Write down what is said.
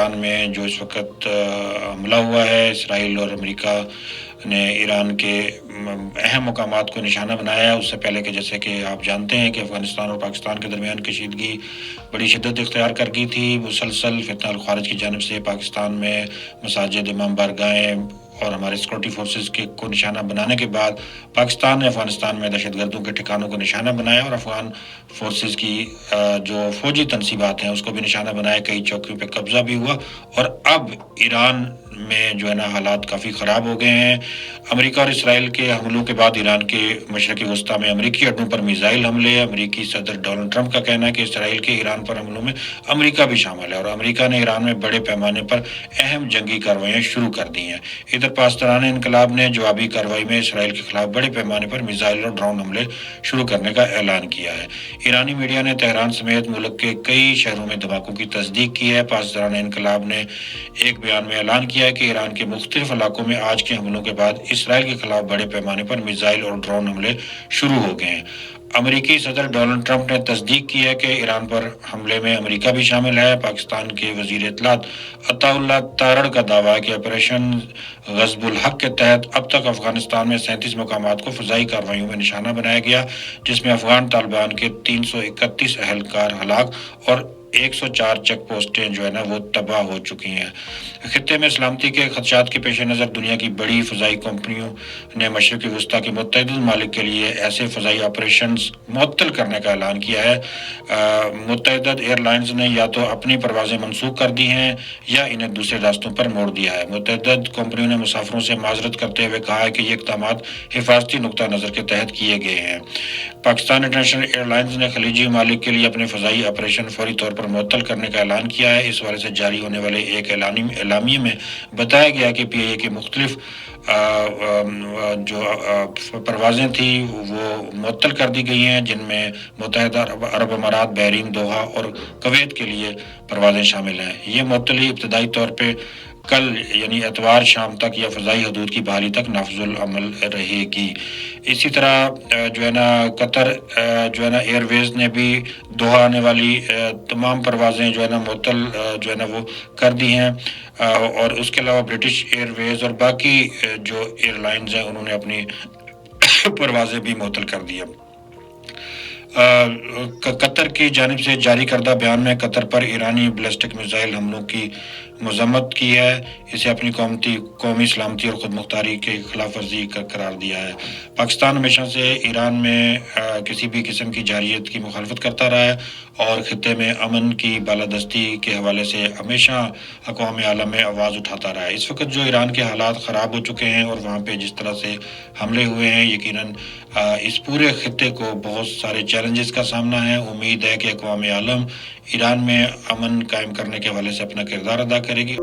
پاکستان میں جو اس وقت حملہ ہوا ہے، اسرائیل اور امریکہ نے ایران کے اہم مقامات کو نشانہ بنایا ہے، اس سے پہلے کہ جیسے کہ آپ جانتے ہیں کہ افغانستان اور پاکستان کے درمیان کشیدگی بڑی شدت اختیار کر گئی تھی۔ مسلسل فتنہ الخوارج کی جانب سے پاکستان میں مساجد، امام بارگاہیں اور ہمارے سیکورٹی فورسز کو نشانہ بنانے کے بعد پاکستان نے افغانستان میں دہشت گردوں کے ٹھکانوں کو نشانہ بنایا اور افغان فورسز کی جو فوجی تنصیبات ہیں اس کو بھی نشانہ بنایا، کئی چوکیوں پہ قبضہ بھی ہوا، اور اب ایران میں جو ہے نا حالات کافی خراب ہو گئے ہیں۔ امریکہ اور اسرائیل کے حملوں کے بعد ایران کے مشرقی وسطی میں امریکی اڈوں پر میزائل حملے، امریکی صدر ڈونلڈ ٹرمپ کا کہنا ہے کہ اسرائیل کے ایران پر حملوں میں امریکہ بھی شامل ہے اور امریکہ نے ایران میں بڑے پیمانے پر اہم جنگی کارروائیاں شروع کر دی ہیں۔ ادھر پاسداران انقلاب نے جوابی کارروائی میں اسرائیل کے خلاف بڑے پیمانے پر میزائل اور ڈرون حملے شروع کرنے کا اعلان کیا ہے۔ ایرانی میڈیا نے تہران سمیت ملک کے کئی شہروں میں دھماکوں کی تصدیق کی ہے۔ پاسداران انقلاب نے ایک بیان میں اعلان کیا ہے کہ ایران کے مختلف علاقوں میں آج کے حملوں کے بعد اسرائیل کے خلاف بڑے پیمانے پر میزائل اور ڈرون حملے شروع ہو گئے ہیں۔ امریکی صدر ڈونلڈ ٹرمپ نے تصدیق کی ہے کہ ایران پر حملے میں امریکہ بھی شامل ہے۔ پاکستان کے وزیر اطلاعات عطا اللہ تارڑ کا دعویٰ ہے کہ آپریشن غصب الحق کے تحت اب تک افغانستان میں 37 مقامات کو فضائی کارروائیوں میں نشانہ بنایا گیا، جس میں افغان طالبان کے 331 اہلکار ہلاک اور 104 چیک پوسٹیں جو ہے نا وہ تباہ ہو چکی ہیں۔ خطے میں سلامتی کے خدشات کے پیش نظر دنیا کی بڑی فضائی کمپنیوں نے مشرقی وسطی کے متعدد ممالک کے لیے ایسے فضائی آپریشنز معطل کرنے کا اعلان کیا ہے۔ متعدد ایئر لائنز نے یا تو اپنی پروازیں منسوخ کر دی ہیں یا انہیں دوسرے راستوں پر موڑ دیا ہے۔ متعدد کمپنیوں نے مسافروں سے معذرت کرتے ہوئے کہا ہے کہ یہ اقدامات حفاظتی نقطہ نظر کے تحت کیے گئے ہیں۔ پاکستان انٹرنیشنل ایئر لائنز نے خلیجی ممالک کے لیے اپنے فضائی آپریشن فوری طور پر معطل کرنے کا اعلان کیا ہے۔ اس حوالے سے جاری ہونے والے ایک اعلامیے میں بتایا گیا کہ پی اے اے کی مختلف جو پروازیں تھیں وہ معطل کر دی گئی ہیں، جن میں متحدہ عرب امارات، بحرین، دوحہ اور کویت کے لیے پروازیں شامل ہیں۔ یہ معطلی ابتدائی طور پہ کل یعنی اتوار شام تک یا فضائی حدود کی بحالی تک نافذ العمل رہے گی۔ اسی طرح جو ہے نا قطر جو ہے نا ایئر ویز نے بھی دوحہ آنے والی تمام پروازیں جو ہے نا معطل جو ہے نا وہ کر دی ہیں، اور اس کے علاوہ برٹش ایئر ویز اور باقی جو ایئر لائنز ہیں انہوں نے اپنی پروازیں بھی معطل کر دی ہیں۔ قطر کی جانب سے جاری کردہ بیان میں قطر پر ایرانی بیلسٹک میزائل حملوں کی مذمت کی ہے، اسے اپنی قومی سلامتی اور خود مختاری کے خلاف ورزی کا قرار دیا ہے۔ پاکستان ہمیشہ سے ایران میں کسی بھی قسم کی جارحیت کی مخالفت کرتا رہا ہے اور خطے میں امن کی بالادستی کے حوالے سے ہمیشہ اقوام عالم میں آواز اٹھاتا رہا ہے۔ اس وقت جو ایران کے حالات خراب ہو چکے ہیں اور وہاں پہ جس طرح سے حملے ہوئے ہیں، یقیناً اس پورے خطے کو بہت سارے چیلنجز کا سامنا ہے۔ امید ہے کہ اقوام عالم ایران میں امن قائم کرنے کے حوالے سے اپنا کردار ادا کرے گی۔